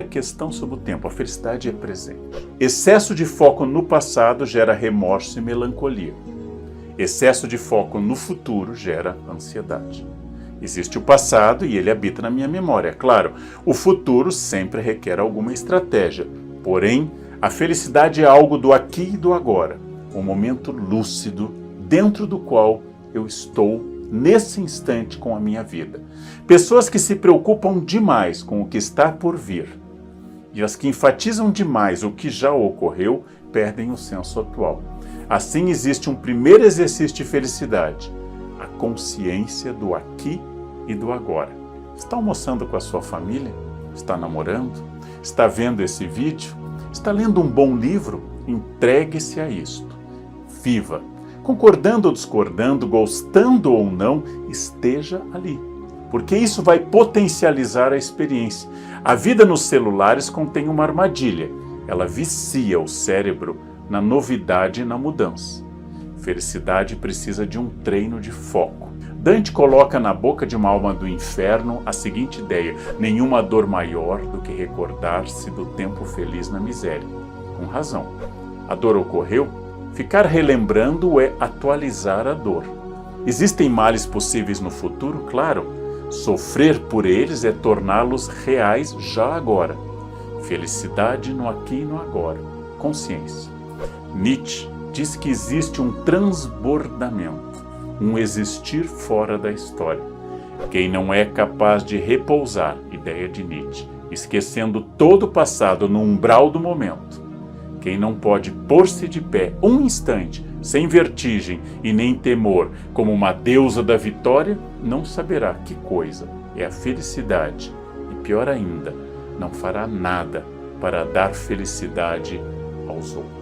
Questão sobre o tempo. A felicidade é presente. Excesso de foco no passado gera remorso e melancolia. Excesso de foco no futuro gera ansiedade. Existe o passado e ele habita na minha memória. Claro, o futuro sempre requer alguma estratégia. Porém, a felicidade é algo do aqui e do agora. Um momento lúcido dentro do qual eu estou nesse instante com a minha vida. Pessoas que se preocupam demais com o que está por vir e as que enfatizam demais o que já ocorreu perdem o senso atual. Assim existe um primeiro exercício de felicidade, a consciência do aqui e do agora. Está almoçando com a sua família? Está namorando? Está vendo esse vídeo? Está lendo um bom livro? Entregue-se a isto. Viva! Concordando ou discordando, gostando ou não, esteja ali. Porque isso vai potencializar a experiência. A vida nos celulares contém uma armadilha. Ela vicia o cérebro na novidade e na mudança. Felicidade precisa de um treino de foco. Dante coloca na boca de uma alma do inferno a seguinte ideia: nenhuma dor maior do que recordar-se do tempo feliz na miséria. Com razão. A dor ocorreu? Ficar relembrando é atualizar a dor. Existem males possíveis no futuro? Claro. Sofrer por eles é torná-los reais já agora. Felicidade no aqui e no agora. Consciência. Nietzsche diz que existe um transbordamento, um existir fora da história. Quem não é capaz de repousar, ideia de Nietzsche, esquecendo todo o passado no umbral do momento. Quem não pode pôr-se de pé um instante, sem vertigem e nem temor, como uma deusa da vitória, não saberá que coisa é a felicidade e, pior ainda, não fará nada para dar felicidade aos outros.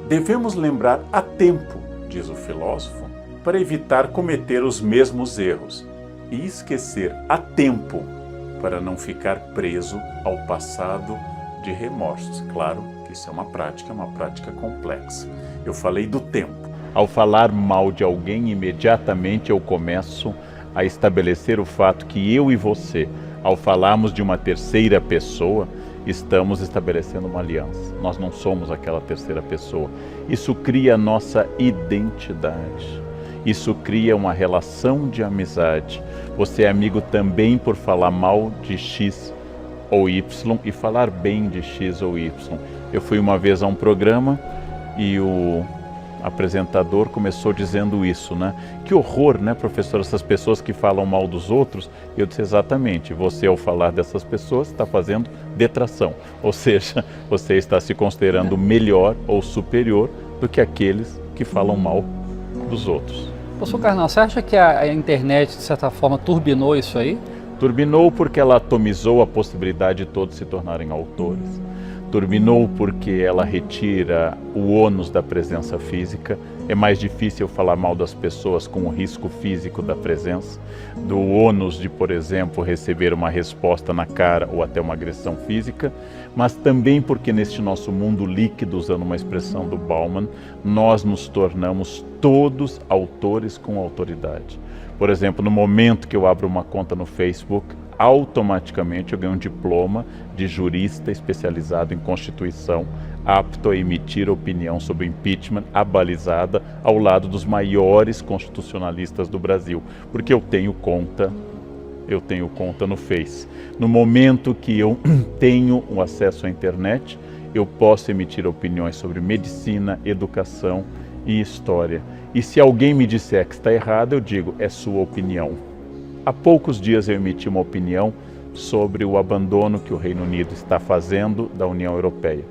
Devemos lembrar a tempo, diz o filósofo, para evitar cometer os mesmos erros e esquecer a tempo para não ficar preso ao passado de remorsos. Claro que isso é uma prática complexa. Eu falei do tempo. Ao falar mal de alguém, imediatamente eu começo a estabelecer o fato que eu e você, ao falarmos de uma terceira pessoa, estamos estabelecendo uma aliança. Nós não somos aquela terceira pessoa. Isso cria a nossa identidade. Isso cria uma relação de amizade. Você é amigo também por falar mal de X ou Y e falar bem de X ou Y. Eu fui uma vez a um programa e o apresentador começou dizendo isso, né? Que horror, né, professor, essas pessoas que falam mal dos outros. Eu disse exatamente, você ao falar dessas pessoas está fazendo detração, ou seja, você está se considerando melhor ou superior do que aqueles que falam mal dos outros. Professor Karnal, você acha que a internet, de certa forma, turbinou isso aí? Turbinou porque ela atomizou a possibilidade de todos se tornarem autores. Turbinou porque ela retira o ônus da presença física. É mais difícil falar mal das pessoas com o risco físico da presença, do ônus de, por exemplo, receber uma resposta na cara ou até uma agressão física, mas também porque neste nosso mundo líquido, usando uma expressão do Bauman, nós nos tornamos todos autores com autoridade. Por exemplo, no momento que eu abro uma conta no Facebook, automaticamente eu ganho um diploma de jurista especializado em Constituição, apto a emitir opinião sobre impeachment abalizada ao lado dos maiores constitucionalistas do Brasil, porque eu tenho conta no Face. No momento que eu tenho o acesso à internet, eu posso emitir opiniões sobre medicina, educação e história. E se alguém me disser que está errado, eu digo, é sua opinião. Há poucos dias eu emiti uma opinião sobre o abandono que o Reino Unido está fazendo da União Europeia.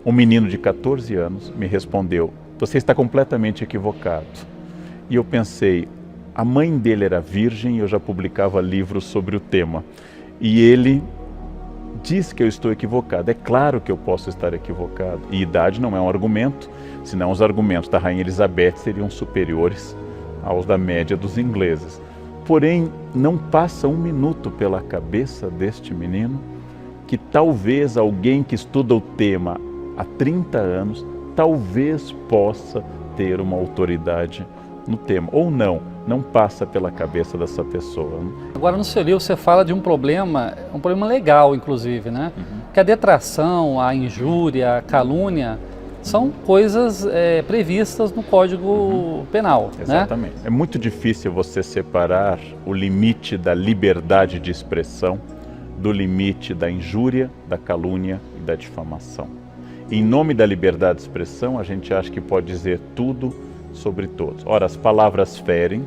Um menino de 14 anos me respondeu, você está completamente equivocado. E eu pensei, a mãe dele era virgem e eu já publicava livros sobre o tema. E ele diz que eu estou equivocado. É claro que eu posso estar equivocado. E idade não é um argumento, senão os argumentos da Rainha Elizabeth seriam superiores aos da média dos ingleses. Porém, não passa um minuto pela cabeça deste menino que talvez alguém que estuda o tema há 30 anos, talvez possa ter uma autoridade no tema. Ou não passa pela cabeça dessa pessoa. Agora no seu livro você fala de um problema legal inclusive, né? Porque a detração, a injúria, a calúnia são coisas previstas no Código Penal. Exatamente. Né? É muito difícil você separar o limite da liberdade de expressão do limite da injúria, da calúnia e da difamação. Em nome da liberdade de expressão, a gente acha que pode dizer tudo sobre todos. Ora, as palavras ferem,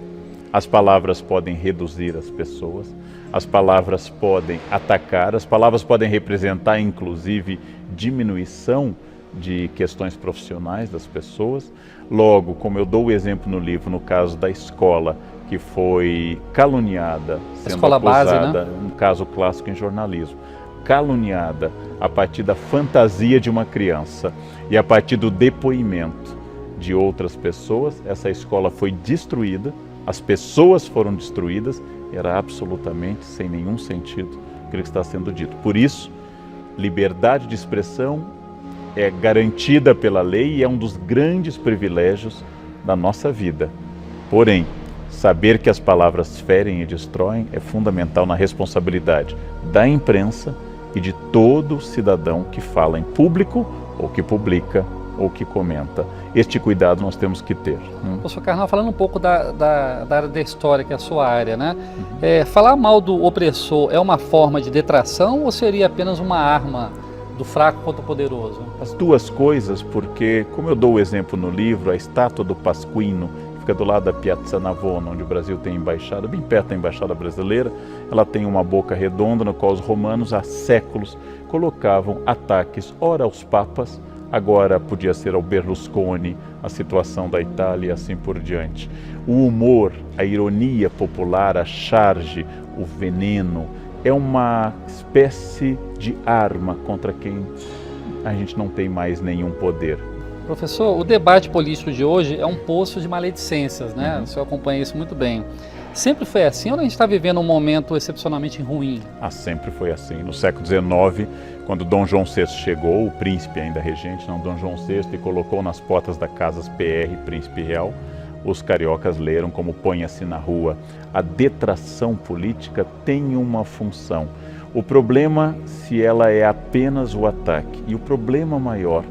as palavras podem reduzir as pessoas, as palavras podem atacar, as palavras podem representar, inclusive, diminuição de questões profissionais das pessoas. Logo, como eu dou o exemplo no livro, no caso da escola, que foi caluniada, sendo escola acusada, base, né? Um caso clássico em jornalismo, caluniada a partir da fantasia de uma criança e a partir do depoimento de outras pessoas, essa escola foi destruída, as pessoas foram destruídas, era absolutamente sem nenhum sentido aquilo que está sendo dito. Por isso, liberdade de expressão é garantida pela lei e é um dos grandes privilégios da nossa vida. Porém, saber que as palavras ferem e destroem é fundamental na responsabilidade da imprensa e de todo cidadão que fala em público ou que publica ou que comenta. Este cuidado nós temos que ter. Professor Karnal, falando um pouco da área da história, que é a sua área, né? Falar mal do opressor é uma forma de detração ou seria apenas uma arma do fraco contra o poderoso? As duas coisas, porque, como eu dou o exemplo no livro, a estátua do Pasquino, que fica do lado da Piazza Navona, onde o Brasil tem embaixada, bem perto da embaixada brasileira, ela tem uma boca redonda no qual os romanos há séculos colocavam ataques, ora aos papas, agora podia ser ao Berlusconi, a situação da Itália e assim por diante. O humor, a ironia popular, a charge, o veneno, é uma espécie de arma contra quem a gente não tem mais nenhum poder. Professor, o debate político de hoje é um poço de maledicências, né? O senhor acompanha isso muito bem. Sempre foi assim ou a gente está vivendo um momento excepcionalmente ruim? Sempre foi assim. No século XIX, quando Dom João VI chegou, o príncipe ainda regente, não Dom João VI, e colocou nas portas da Casas PR, Príncipe Real, os cariocas leram como põe-se na rua. A detração política tem uma função. O problema, se ela é apenas o ataque, e o problema maior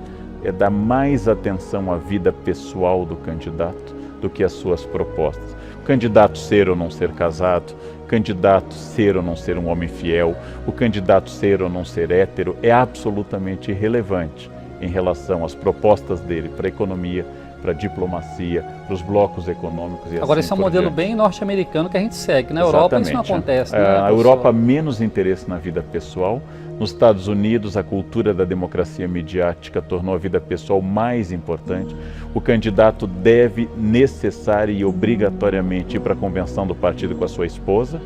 é dar mais atenção à vida pessoal do candidato do que às suas propostas. O candidato ser ou não ser casado, o candidato ser ou não ser um homem fiel, o candidato ser ou não ser hétero é absolutamente irrelevante em relação às propostas dele para a economia, para a diplomacia, para os blocos econômicos e Agora, assim esse é um por modelo diante. bem norte-americano que a gente segue. Na Europa isso não acontece, né? A Europa menos interesse na vida pessoal. Nos Estados Unidos, a cultura da democracia midiática tornou a vida pessoal mais importante. O candidato deve necessária e obrigatoriamente ir para a convenção do partido com a sua esposa,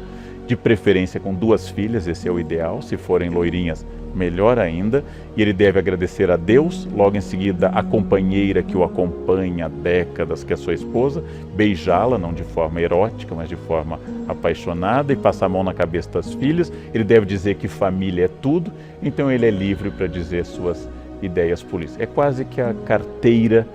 de preferência com 2 filhas, esse é o ideal, se forem loirinhas, melhor ainda, e ele deve agradecer a Deus, logo em seguida a companheira que o acompanha há décadas, que é sua esposa, beijá-la, não de forma erótica, mas de forma apaixonada, e passar a mão na cabeça das filhas. Ele deve dizer que família é tudo, então ele é livre para dizer suas ideias políticas. É quase que a carteira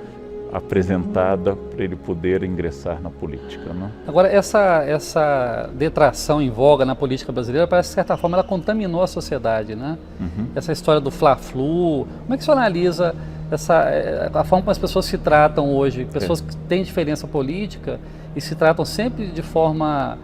apresentada para ele poder ingressar na política, não? Agora, essa detração em voga na política brasileira, parece que, de certa forma, ela contaminou a sociedade, né? Essa história do Fla-Flu, como é que você analisa a forma como as pessoas se tratam hoje? Pessoas que têm diferença política e se tratam sempre de forma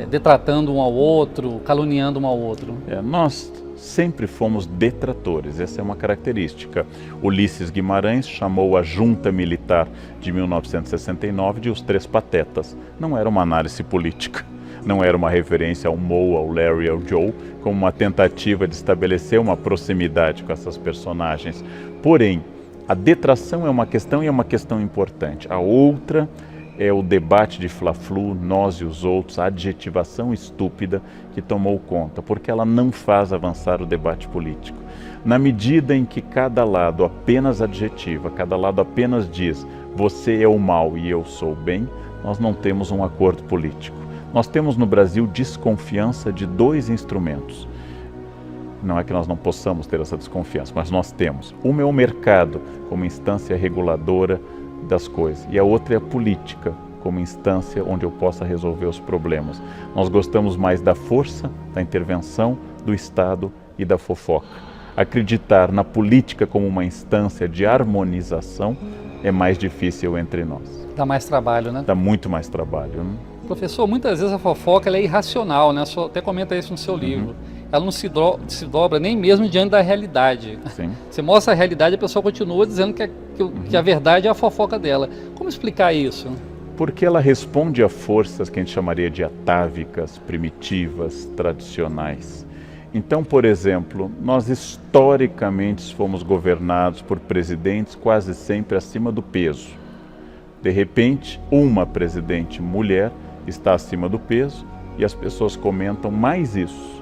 detratando um ao outro, caluniando um ao outro. Nós sempre fomos detratores, essa é uma característica. Ulisses Guimarães chamou a junta militar de 1969 de os 3 patetas. Não era uma análise política, não era uma referência ao Moe, ao Larry, ao Joe, como uma tentativa de estabelecer uma proximidade com essas personagens. Porém, a detração é uma questão e é uma questão importante. A outra é o debate de Fla-Flu, nós e os outros, a adjetivação estúpida que tomou conta, porque ela não faz avançar o debate político. Na medida em que cada lado apenas adjetiva, cada lado apenas diz você é o mal e eu sou o bem, nós não temos um acordo político. Nós temos no Brasil desconfiança de 2 instrumentos. Não é que nós não possamos ter essa desconfiança, mas nós temos. Uma é o mercado como instância reguladora das coisas, e a outra é a política como instância onde eu possa resolver os problemas. Nós gostamos mais da força, da intervenção do Estado e da fofoca. Acreditar na política como uma instância de harmonização é mais difícil entre nós. Dá mais trabalho, né? Dá muito mais trabalho, né? Professor, muitas vezes a fofoca ela é irracional, né? O senhor até comenta isso no seu livro. Ela não se dobra nem mesmo diante da realidade. Sim. Você mostra a realidade e a pessoa continua dizendo que a verdade é a fofoca dela. Como explicar isso? Porque ela responde a forças que a gente chamaria de atávicas, primitivas, tradicionais. Então, por exemplo, nós historicamente fomos governados por presidentes quase sempre acima do peso. De repente, uma presidente mulher está acima do peso e as pessoas comentam mais isso,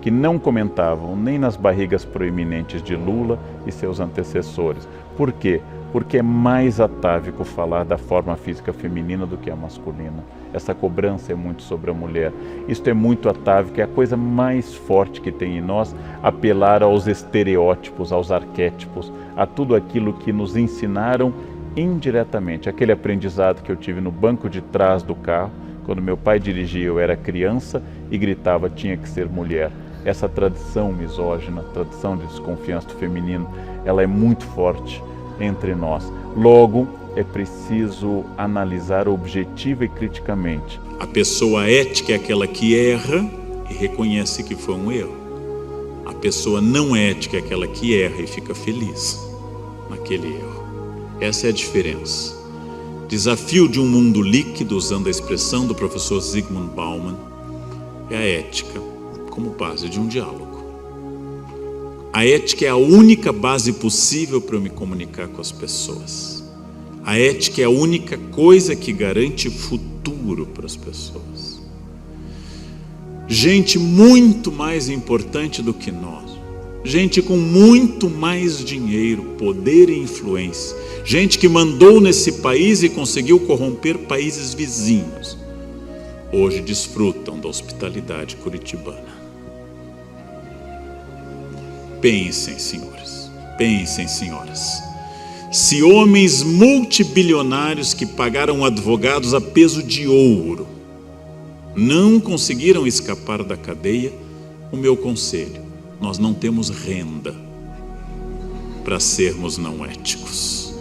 que não comentavam nem nas barrigas proeminentes de Lula e seus antecessores. Por quê? Porque é mais atávico falar da forma física feminina do que a masculina. Essa cobrança é muito sobre a mulher. Isto é muito atávico, é a coisa mais forte que tem em nós, apelar aos estereótipos, aos arquétipos, a tudo aquilo que nos ensinaram indiretamente. Aquele aprendizado que eu tive no banco de trás do carro, quando meu pai dirigia, eu era criança e gritava, tinha que ser mulher. Essa tradição misógina, tradição de desconfiança do feminino, ela é muito forte entre nós. Logo, é preciso analisar objetiva e criticamente. A pessoa ética é aquela que erra e reconhece que foi um erro. A pessoa não ética é aquela que erra e fica feliz naquele erro. Essa é a diferença. Desafio de um mundo líquido, usando a expressão do professor Zygmunt Bauman, é a ética como base de um diálogo. A ética é a única base possível para eu me comunicar com as pessoas. A ética é a única coisa que garante futuro para as pessoas. Gente muito mais importante do que nós, gente com muito mais dinheiro, poder e influência, gente que mandou nesse país e conseguiu corromper países vizinhos, hoje desfrutam da hospitalidade curitibana. Pensem, senhores, pensem, senhoras. Se homens multibilionários que pagaram advogados a peso de ouro não conseguiram escapar da cadeia, o meu conselho: nós não temos renda para sermos não éticos.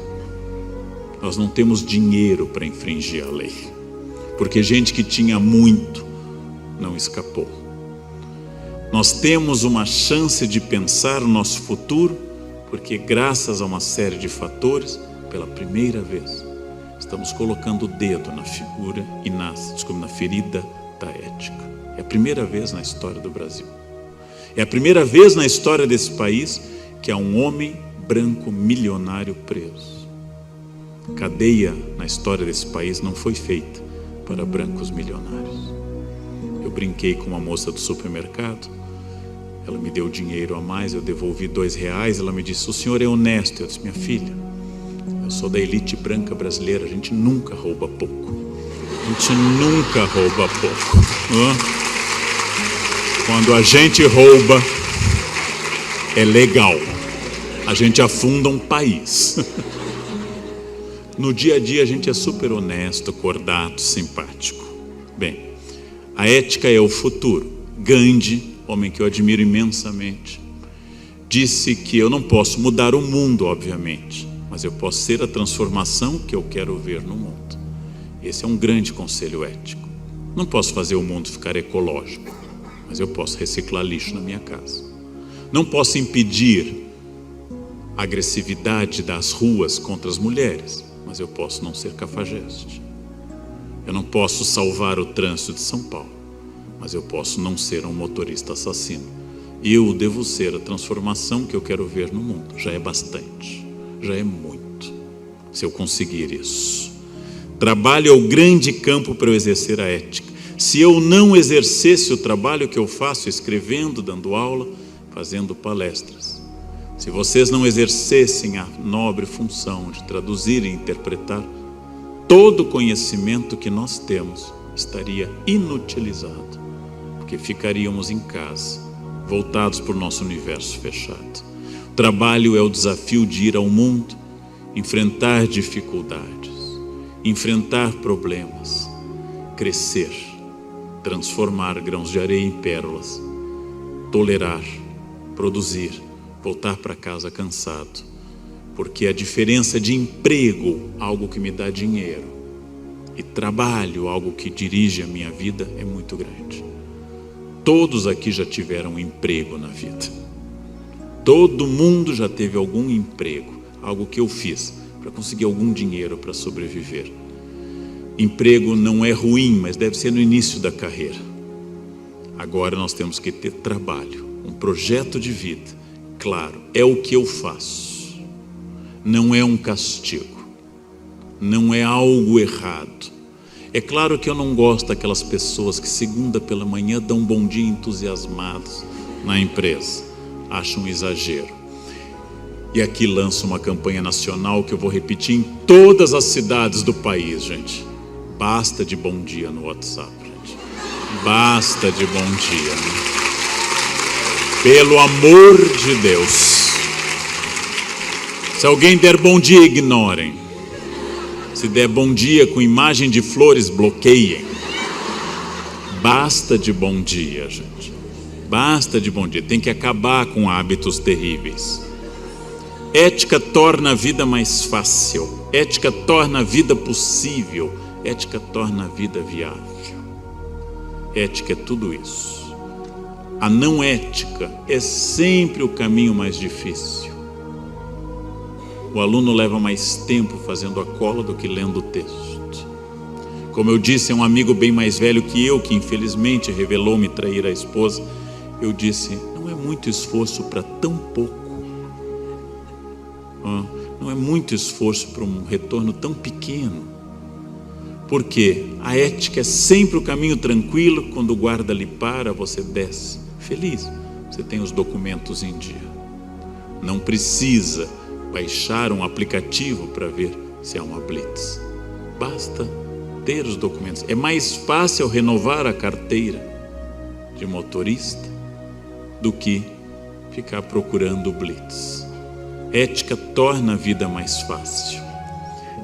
Nós não temos dinheiro para infringir a lei, porque gente que tinha muito não escapou. Nós temos uma chance de pensar o nosso futuro, porque graças a uma série de fatores, pela primeira vez, estamos colocando o dedo na figura e na ferida da ética. É a primeira vez na história do Brasil. É a primeira vez na história desse país que há um homem branco milionário preso. Cadeia na história desse país não foi feita para brancos milionários. Eu brinquei com uma moça do supermercado, ela me deu dinheiro a mais, eu devolvi R$2, ela me disse, o senhor é honesto? Eu disse, minha filha, eu sou da elite branca brasileira, a gente nunca rouba pouco. A gente nunca rouba pouco. Quando a gente rouba, é legal. A gente afunda um país. No dia a dia a gente é super honesto, cordato, simpático. Bem, a ética é o futuro. Gandhi, homem que eu admiro imensamente, disse que eu não posso mudar o mundo, obviamente, mas eu posso ser a transformação que eu quero ver no mundo. Esse é um grande conselho ético. Não posso fazer o mundo ficar ecológico, mas eu posso reciclar lixo na minha casa. Não posso impedir a agressividade das ruas contra as mulheres, mas eu posso não ser cafajeste. Eu não posso salvar o trânsito de São Paulo, mas eu posso não ser um motorista assassino. Eu devo ser a transformação que eu quero ver no mundo. Já é bastante, já é muito, se eu conseguir isso. Trabalho é o grande campo para eu exercer a ética. Se eu não exercesse o trabalho que eu faço, escrevendo, dando aula, fazendo palestras, se vocês não exercessem a nobre função de traduzir e interpretar, todo o conhecimento que nós temos estaria inutilizado, porque ficaríamos em casa, voltados para o nosso universo fechado. O trabalho é o desafio de ir ao mundo, enfrentar dificuldades, enfrentar problemas, crescer, transformar grãos de areia em pérolas, tolerar, produzir, voltar para casa cansado, porque a diferença de emprego, algo que me dá dinheiro, e trabalho, algo que dirige a minha vida, é muito grande. Todos aqui já tiveram um emprego na vida. Todo mundo já teve algum emprego, algo que eu fiz para conseguir algum dinheiro para sobreviver. Emprego não é ruim, mas deve ser no início da carreira. Agora nós temos que ter trabalho, um projeto de vida. Claro, é o que eu faço. Não é um castigo. Não é algo errado. É claro que eu não gosto daquelas pessoas que segunda pela manhã dão um bom dia entusiasmados na empresa. Acho um exagero. E aqui lanço uma campanha nacional que eu vou repetir em todas as cidades do país, gente. Basta de bom dia no WhatsApp, gente. Basta de bom dia. Pelo amor de Deus. Se alguém der bom dia, ignorem. Se der bom dia com imagem de flores, bloqueiem. Basta de bom dia, gente. Basta de bom dia. Tem que acabar com hábitos terríveis. Ética torna a vida mais fácil. Ética torna a vida possível. Ética torna a vida viável. Ética é tudo isso. A não ética é sempre o caminho mais difícil. O aluno leva mais tempo fazendo a cola do que lendo o texto. Como eu disse a um amigo bem mais velho que eu, que infelizmente revelou-me trair a esposa, eu disse, não é muito esforço para tão pouco. Não é muito esforço para um retorno tão pequeno. Porque a ética é sempre o caminho tranquilo. Quando o guarda lhe para, você desce feliz. Você tem os documentos em dia. Não precisa baixar um aplicativo para ver se há uma blitz. Basta ter os documentos. É mais fácil renovar a carteira de motorista do que ficar procurando blitz. Ética torna a vida mais fácil.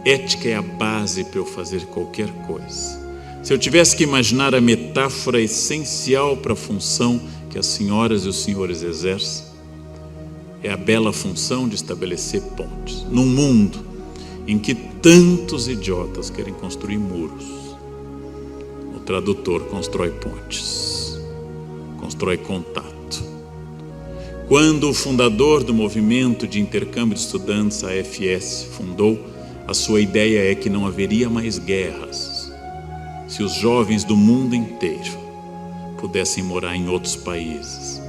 Ética é a base para eu fazer qualquer coisa. Se eu tivesse que imaginar a metáfora essencial para a função que as senhoras e os senhores exercem, é a bela função de estabelecer pontes. Num mundo em que tantos idiotas querem construir muros, o tradutor constrói pontes, constrói contato. Quando o fundador do movimento de intercâmbio de estudantes, a AFS, fundou, a sua ideia é que não haveria mais guerras se os jovens do mundo inteiro pudessem morar em outros países.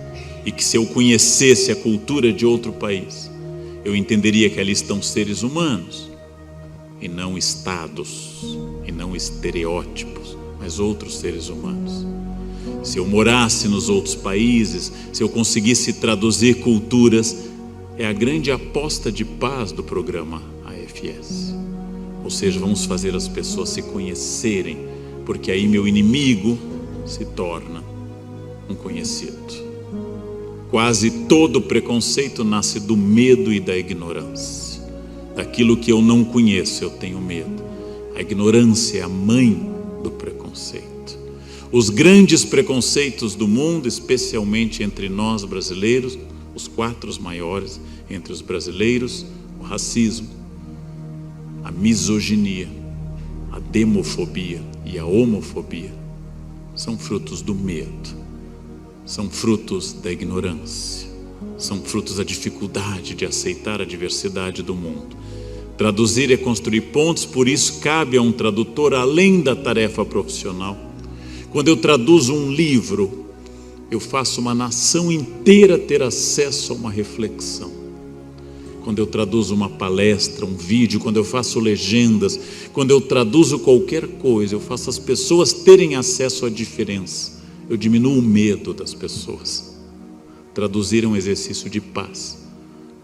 E que se eu conhecesse a cultura de outro país, eu entenderia que ali estão seres humanos, e não estados, e não estereótipos, mas outros seres humanos. Se eu morasse nos outros países, se eu conseguisse traduzir culturas, é a grande aposta de paz do programa AFS. Ou seja, vamos fazer as pessoas se conhecerem, porque aí meu inimigo se torna um conhecido. Quase todo preconceito nasce do medo e da ignorância. Daquilo que eu não conheço, eu tenho medo. A ignorância é a mãe do preconceito. Os grandes preconceitos do mundo, especialmente entre nós brasileiros, os 4 maiores entre os brasileiros: o racismo, a misoginia, a demofobia e a homofobia, são frutos do medo, são frutos da ignorância, são frutos da dificuldade de aceitar a diversidade do mundo. Traduzir é construir pontes, por isso cabe a um tradutor, além da tarefa profissional. Quando eu traduzo um livro, eu faço uma nação inteira ter acesso a uma reflexão. Quando eu traduzo uma palestra, um vídeo, quando eu faço legendas, quando eu traduzo qualquer coisa, eu faço as pessoas terem acesso à diferença. Eu diminuo o medo das pessoas. Traduzir é um exercício de paz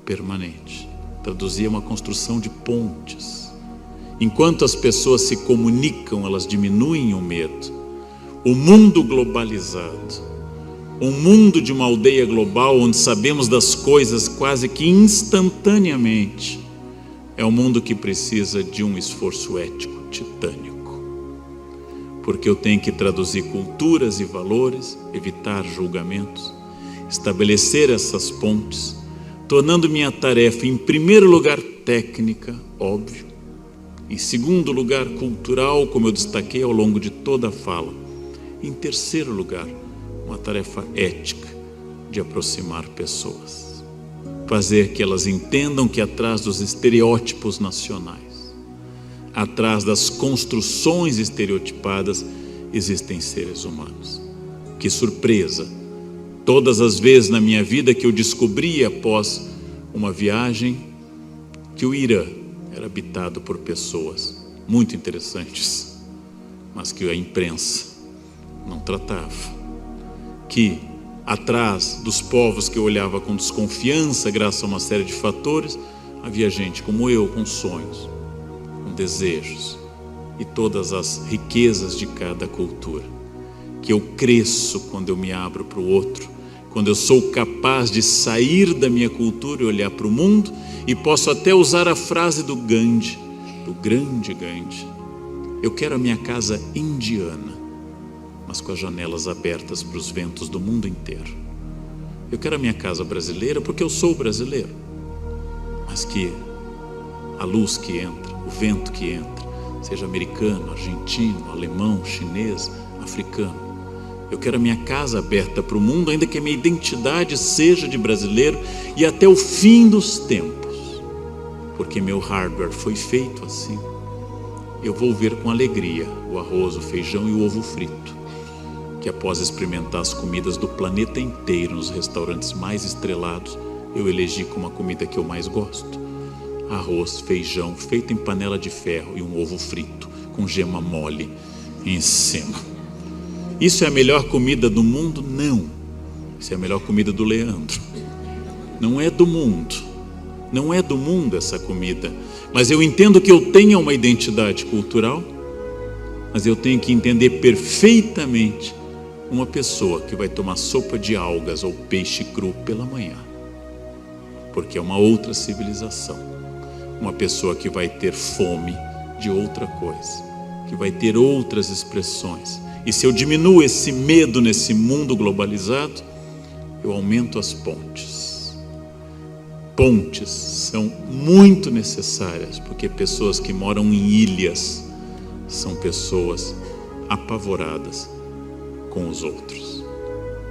permanente. Traduzir é uma construção de pontes. Enquanto as pessoas se comunicam, elas diminuem o medo. O mundo globalizado, um mundo de uma aldeia global onde sabemos das coisas quase que instantaneamente, é um mundo que precisa de um esforço ético titânico. Porque eu tenho que traduzir culturas e valores, evitar julgamentos, estabelecer essas pontes, tornando minha tarefa, em primeiro lugar, técnica, óbvio, em segundo lugar, cultural, como eu destaquei ao longo de toda a fala, em terceiro lugar, uma tarefa ética de aproximar pessoas, fazer que elas entendam que atrás dos estereótipos nacionais, atrás das construções estereotipadas, existem seres humanos. Que surpresa! Todas as vezes na minha vida que eu descobri após uma viagem que o Irã era habitado por pessoas muito interessantes, mas que a imprensa não tratava. Que atrás dos povos que eu olhava com desconfiança, graças a uma série de fatores, havia gente como eu, com sonhos, com desejos e todas as riquezas de cada cultura. Que eu cresço quando eu me abro para o outro, quando eu sou capaz de sair da minha cultura e olhar para o mundo, e posso até usar a frase do Gandhi, do grande Gandhi: eu quero a minha casa indiana, mas com as janelas abertas para os ventos do mundo inteiro. Eu quero a minha casa brasileira porque eu sou brasileiro, mas que a luz que entra, o vento que entra, seja americano, argentino, alemão, chinês, africano. Eu quero a minha casa aberta para o mundo, ainda que a minha identidade seja de brasileiro, e até o fim dos tempos, porque meu hardware foi feito assim. Eu vou ver com alegria o arroz, o feijão e o ovo frito, que após experimentar as comidas do planeta inteiro nos restaurantes mais estrelados, eu elegi como a comida que eu mais gosto. Arroz, feijão feito em panela de ferro e um ovo frito com gema mole em cima. Isso é a melhor comida do mundo? Não. Isso é a melhor comida do Leandro. Não é do mundo. Não é do mundo essa comida. Mas eu entendo que eu tenha uma identidade cultural, mas eu tenho que entender perfeitamente uma pessoa que vai tomar sopa de algas ou peixe cru pela manhã, porque é uma outra civilização. Uma pessoa que vai ter fome de outra coisa, que vai ter outras expressões. E se eu diminuo esse medo nesse mundo globalizado, eu aumento as pontes. Pontes são muito necessárias, porque pessoas que moram em ilhas são pessoas apavoradas com os outros.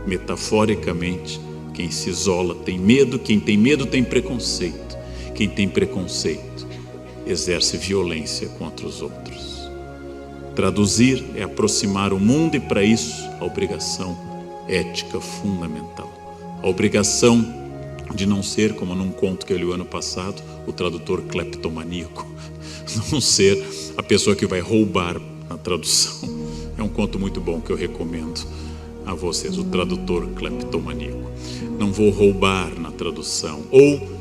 Metaforicamente, quem se isola tem medo, quem tem medo tem preconceito. Quem tem preconceito exerce violência contra os outros. Traduzir é aproximar o mundo, e para isso a obrigação ética fundamental. A obrigação de não ser, como num conto que eu li o ano passado, o tradutor cleptomaníaco. Não ser a pessoa que vai roubar na tradução. É um conto muito bom que eu recomendo a vocês, o tradutor cleptomaníaco. Não vou roubar na tradução, ou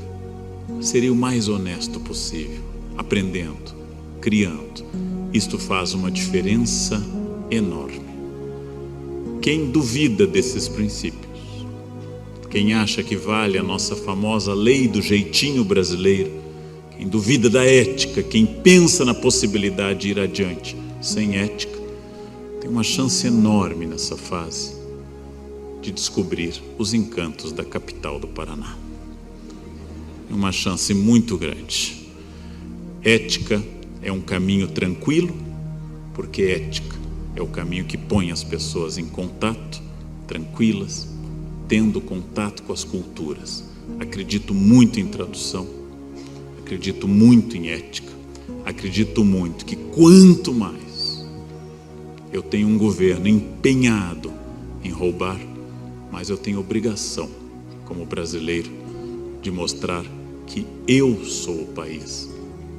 serei o mais honesto possível, aprendendo, criando. Isto faz uma diferença enorme. Quem duvida desses princípios, quem acha que vale a nossa famosa lei do jeitinho brasileiro, quem duvida da ética, quem pensa na possibilidade de ir adiante sem ética, tem uma chance enorme nessa fase de descobrir os encantos da capital do Paraná. Uma chance muito grande. Ética é um caminho tranquilo, porque ética é o caminho que põe as pessoas em contato, tranquilas, tendo contato com as culturas. Acredito muito em tradução, acredito muito em ética, acredito muito que quanto mais eu tenho um governo empenhado em roubar, mais eu tenho obrigação, como brasileiro, de mostrar que eu sou o país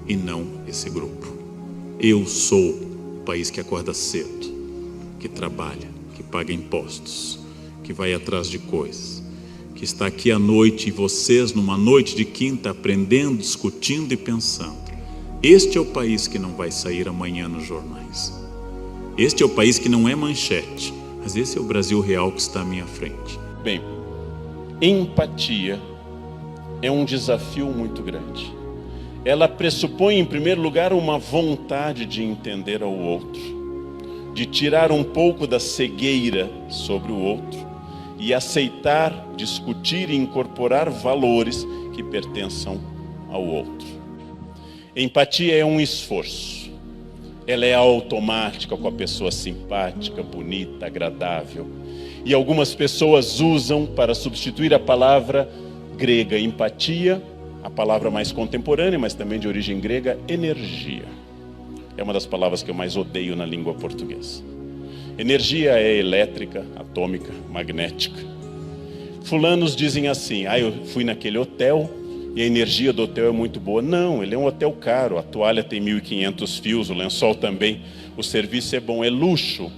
e não esse grupo. Eu sou o país que acorda cedo, que trabalha, que paga impostos, que vai atrás de coisas, que está aqui à noite e vocês numa noite de quinta aprendendo, discutindo e pensando. Este é o país que não vai sair amanhã nos jornais. Este é o país que não é manchete, mas esse é o Brasil real que está à minha frente. Bem, empatia é um desafio muito grande. Ela pressupõe, em primeiro lugar, uma vontade de entender ao outro, de tirar um pouco da cegueira sobre o outro e aceitar, discutir e incorporar valores que pertençam ao outro. Empatia é um esforço. Ela é automática com a pessoa simpática, bonita, agradável. E algumas pessoas usam para substituir a palavra grega empatia, a palavra mais contemporânea, mas também de origem grega, energia. É uma das palavras que eu mais odeio na língua portuguesa. Energia é elétrica, atômica, magnética. Fulanos dizem assim: eu fui naquele hotel e a energia do hotel é muito boa. Não, ele é um hotel caro, a toalha tem 1.500 fios, o lençol também, o serviço é bom, é luxo.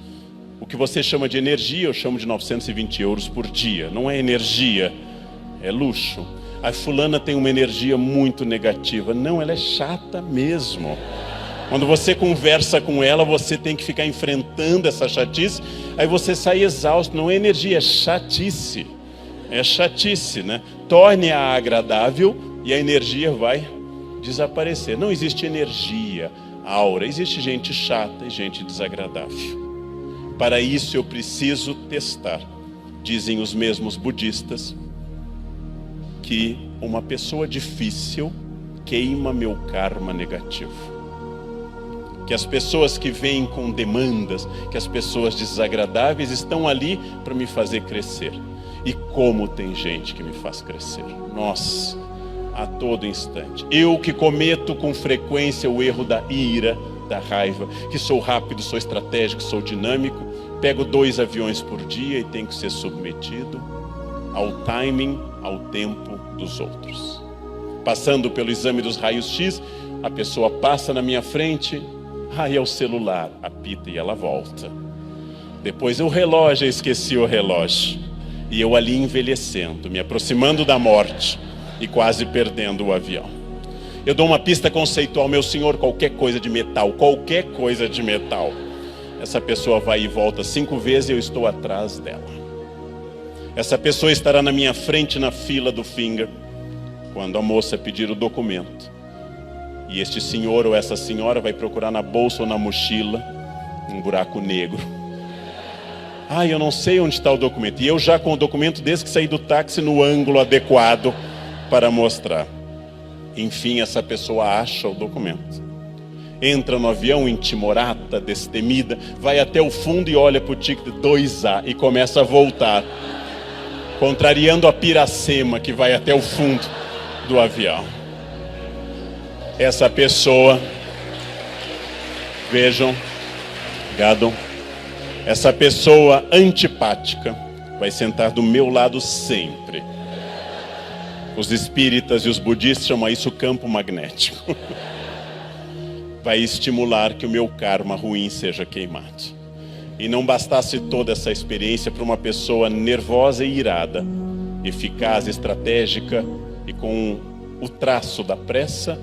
O que você chama de energia, eu chamo de 920 euros por dia. Não é energia, é luxo. A fulana tem uma energia muito negativa. Não, ela é chata mesmo. Quando você conversa com ela, você tem que ficar enfrentando essa chatice, aí você sai exausto. Não é energia, é chatice. É chatice, né? Torne-a agradável e a energia vai desaparecer. Não existe energia, aura. Existe gente chata e gente desagradável. Para isso eu preciso testar. Dizem os mesmos budistas que uma pessoa difícil queima meu karma negativo. Que as pessoas que vêm com demandas, que as pessoas desagradáveis estão ali para me fazer crescer. E como tem gente que me faz crescer. Nossa, a todo instante. Eu que cometo com frequência o erro da ira, da raiva, que sou rápido, sou estratégico, sou dinâmico, pego 2 aviões por dia e tenho que ser submetido ao timing, ao tempo dos outros. Passando pelo exame dos raios-x, a pessoa passa na minha frente, é o celular, apita e ela volta. Depois o relógio, eu esqueci o relógio. E eu ali envelhecendo, me aproximando da morte e quase perdendo o avião. Eu dou uma pista conceitual: meu senhor, qualquer coisa de metal, qualquer coisa de metal. Essa pessoa vai e volta 5 vezes e eu estou atrás dela. Essa pessoa estará na minha frente na fila do Finger, quando a moça pedir o documento. E este senhor ou essa senhora vai procurar na bolsa ou na mochila um buraco negro. Eu não sei onde está o documento. E eu já com o documento desde que saí do táxi no ângulo adequado para mostrar. Enfim, essa pessoa acha o documento. Entra no avião intimorata, destemida, vai até o fundo e olha para o ticket 2A e começa a voltar, contrariando a piracema que vai até o fundo do avião. Essa pessoa, vejam, Gadon, essa pessoa antipática vai sentar do meu lado sempre. Os espíritas e os budistas chamam isso campo magnético. Vai estimular que o meu karma ruim seja queimado. E não bastasse toda essa experiência para uma pessoa nervosa e irada, eficaz, estratégica e com o traço da pressa,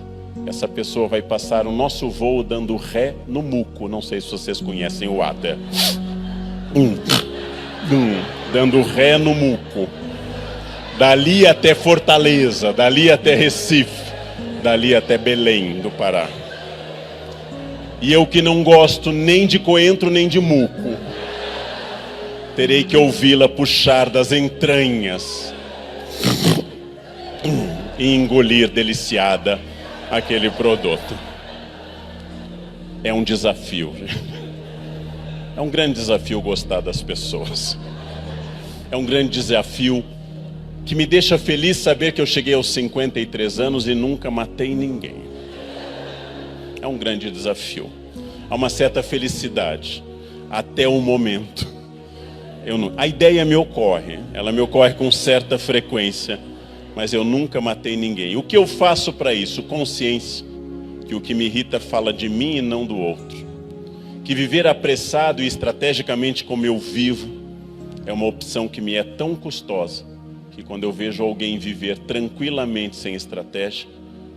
essa pessoa vai passar o nosso voo dando ré no muco. Não sei se vocês conhecem o ato. Dando ré no muco. Dali até Fortaleza, dali até Recife, dali até Belém do Pará. E eu que não gosto nem de coentro nem de muco, terei que ouvi-la puxar das entranhas e engolir deliciada aquele produto. É um desafio. É um grande desafio gostar das pessoas. É um grande desafio que me deixa feliz saber que eu cheguei aos 53 anos e nunca matei ninguém. É um grande desafio. Há uma certa felicidade até o momento. A ideia me ocorre, ela me ocorre com certa frequência, mas eu nunca matei ninguém. O que eu faço para isso? Consciência que o que me irrita fala de mim e não do outro. Que viver apressado e estrategicamente como eu vivo é uma opção que me é tão custosa que quando eu vejo alguém viver tranquilamente sem estratégia,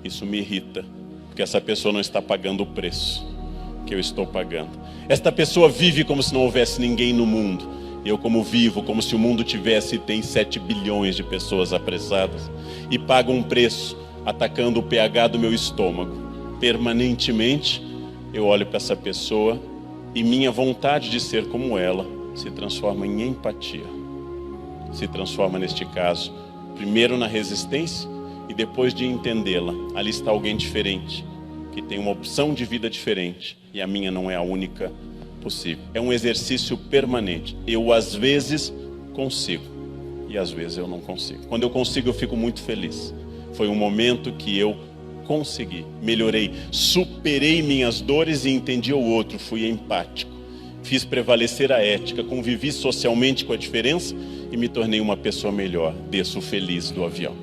isso me irrita, porque essa pessoa não está pagando o preço que eu estou pagando. Esta pessoa vive como se não houvesse ninguém no mundo. Eu como vivo, como se o mundo tivesse e tem 7 bilhões de pessoas apressadas e paga um preço atacando o pH do meu estômago. Permanentemente eu olho para essa pessoa e minha vontade de ser como ela se transforma em empatia. se transforma, neste caso, primeiro na resistência e depois de entendê-la, ali está alguém diferente, que tem uma opção de vida diferente e a minha não é a única possível. É um exercício permanente. Eu às vezes consigo e às vezes eu não consigo. Quando eu consigo, eu fico muito feliz. Foi um momento que eu consegui, melhorei, superei minhas dores e entendi o outro, fui empático. Fiz prevalecer a ética, convivi socialmente com a diferença e me tornei uma pessoa melhor. Desço feliz do avião.